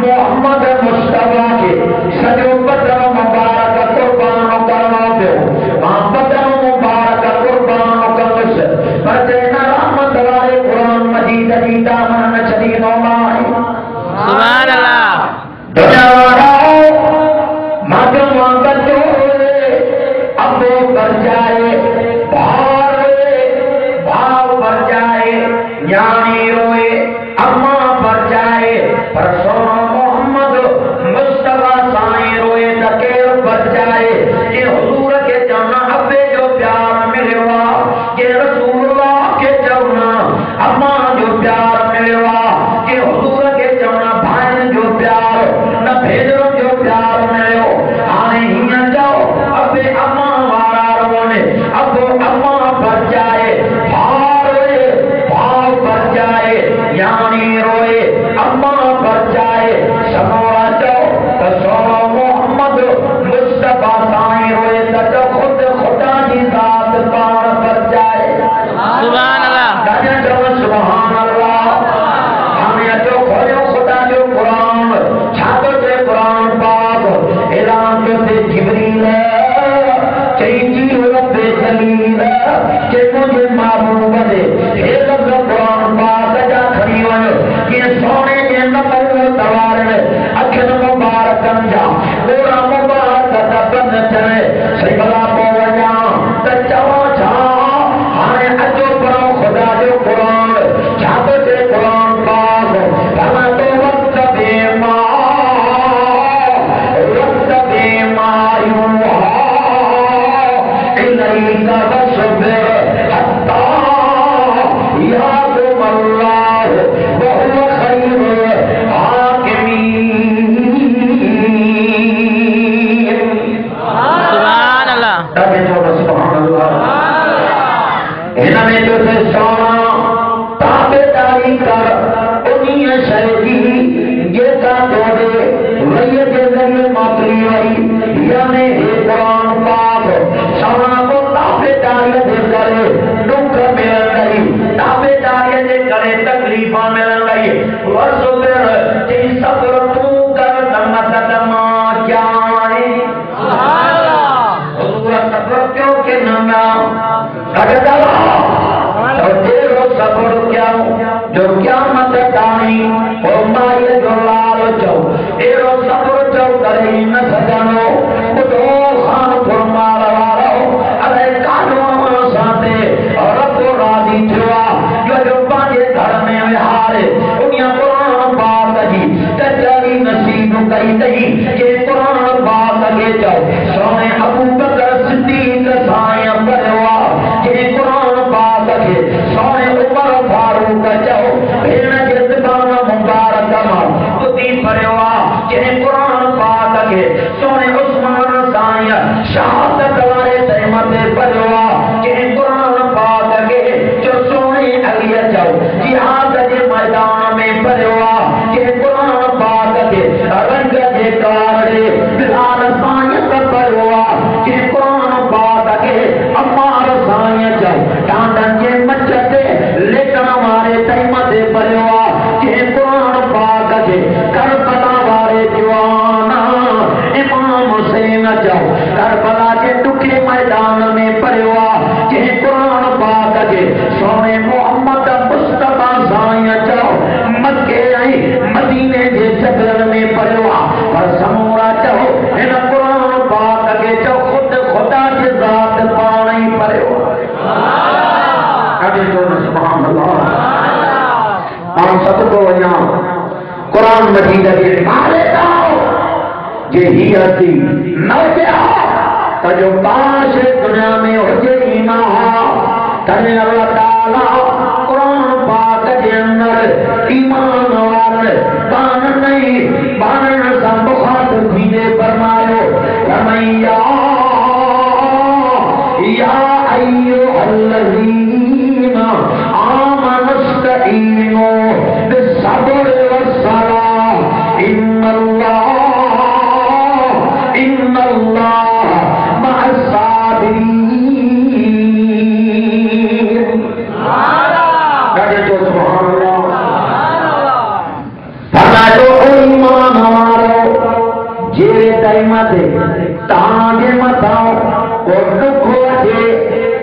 محمد مصطفیٰ کے سجو بدر مبارک قربان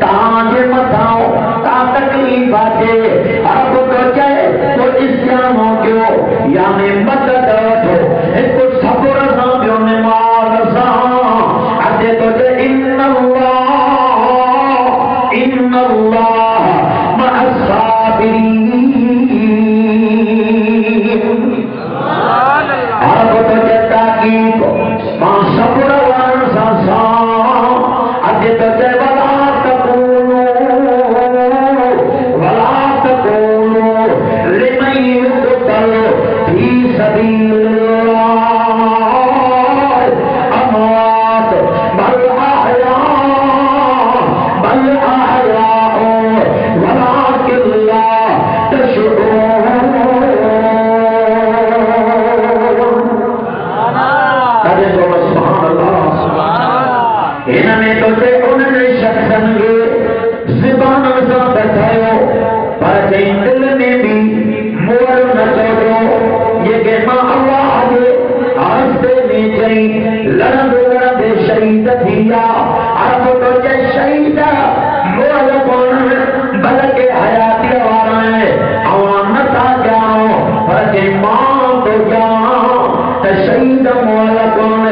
تاج متاؤ میں تو تے انہیں شخصن گے زبان سے بتاؤ پر دل میں بھی مور نہ چھوڑو یہ کہ ماں اللہ دے آستے میں جائیں لڑن شہید دیا عرب تو جے شہید مول کون بلکہ حیاتی وارا ہے عوام نتا جاؤ بلکہ ماں تو جاؤ شہید مول کون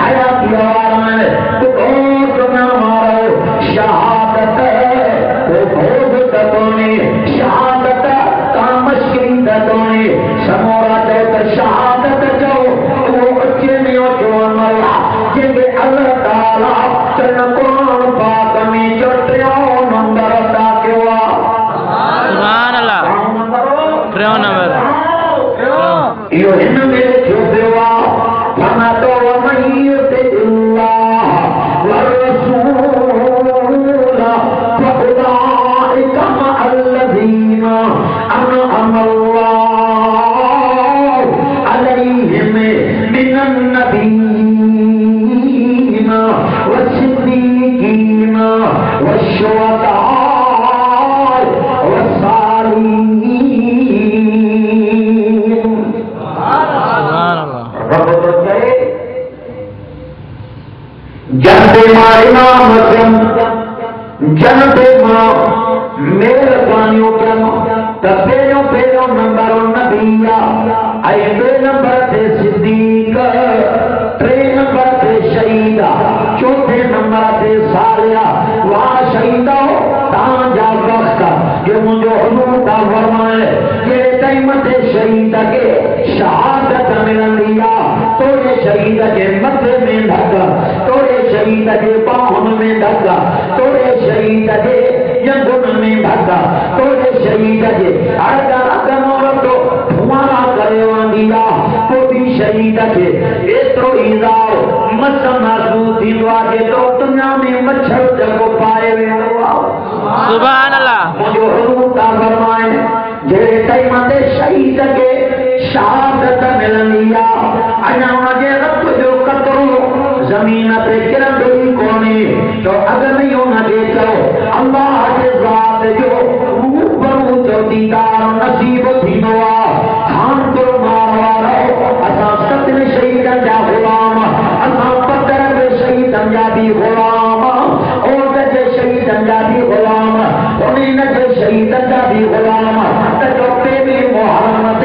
حیاتی وارا ہے تو بہت نہ مارو شہادت تو بہت تکونے شہادت کا مشکل تکونے سمورا جو شہادت جو وہ اچھے میں جو مرا جنہیں اللہ تعالیٰ چلن قرآن پاک میں جو تریوں نمبر عطا کیا سبحان اللہ تریوں نمبر یہ ان میں جو دیوا فما تو ومن یطع اللہ والرسول فاولئک مع الذین انعم اللہ علیہم من النبیین والصدیقین والشہداء والصالحین. جنب ماں امام جنب ماں مہربانیوں پہلو پہلو نمبر نبیا اے دو نمبر تے صدیق ترے نمبر تے شہیدہ چوتھے نمبر تے سالیا واہ شہیدہ تاں جا وقت جو مجھو حضور کا فرمائے یہ ٹائم تے شہیدہ کے شہادت ملن دیا توڑے شہیدہ کے مدھے میں دھکا توڑے شہیدہ کے باہن میں دھکا توڑے شہیدہ کے ینگن میں دھکا توڑے شہیدہ کے اگر اگر تو دھمارا کرے واندیا کوئی شہیدہ کے ایترو ایزاؤ مسا محسوس دیدوا کے تو دنیا میں مچھر جگو پائے ہوئے سبحان اللہ مجھو حضور کا فرمائے جیرے ٹائمہ تے شہید کے شہادت ملنیا انا مجھے رب جو قطرو زمین تے گرن دوئی کونے تو اگر نہیں ہونا دیتا اللہ کے ذات جو روبرو جو دیدار نصیب تھینوا خان کو ماروا رہو اسا ستن شہیدن جا غلام اسا پتر شہیدن جا بھی غلام اور جے شہیدن جا بھی غلام انہیں نجے شہیدن جا بھی غلام تجھوٹے بھی محمد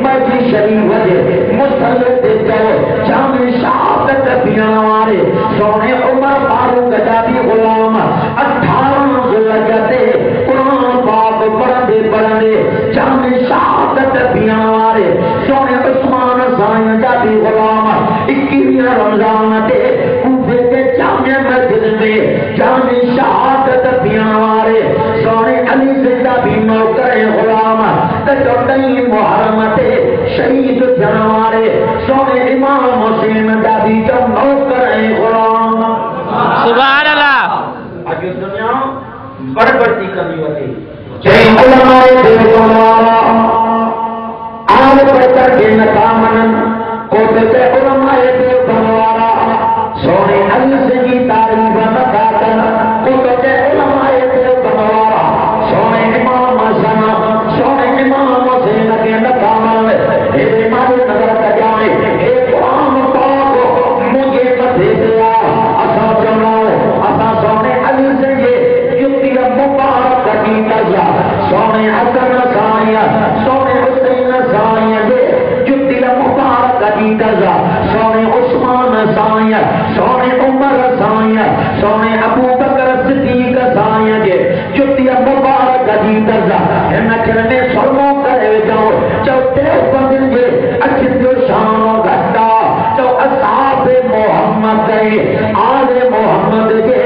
مجھے شریف وجہ مسلط جو جامع شہادت پیانوارے سونے عمر فاروق جا بھی غلام 18 ذوالحجہ قرآن پاک پڑھتے پڑھتے جامع شہادت پیانوارے سونے عثمان سائیں جا بھی غلام 21 رمضان تے کوفے کے جامع مسجد میں جامع شہادت پیانوارے سونے علی سے جا بھی موقع غلام تجھوٹی محرم تے شہید جنوارے سونے امام حسین جا بھی جو موقع غلام. سبحان اللہ. آج دنیا بڑھ بڑھتی کمی ہوتی چاہے علماء دیوانوارا آل پتر کے نکامن کوٹتے علماء دیوانوارا سونے علی سے کی تعریف مکاتن کوٹتے علماء دیوانوارا سونے امام حسن سونے امام حسین کے نکامن ایسے مارے نظر تجائے ایک قرآن پاک مجھے مدھے دیا اسا جنو اسا سونے علی سے یہ جتی مبارک کی تجا سونے حسن سائیہ سونے حسین سائیہ یہ جتی مبارک کی تجا سونے عثمان سائیہ سونے عمر سائیہ سونے ابو بکر صدیق سائیہ یہ جتی مبارک کی تجا ہمیں میں سرموں کرے جاؤ چوتے بندن جے اچھ جو شانوں گھٹا تو اصحاب محمد گئے آل محمد کے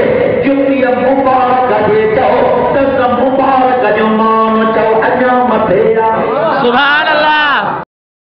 جتی مبارک دے جاؤ تو مبارک جو مان چاو انجام پھیرا. سبحان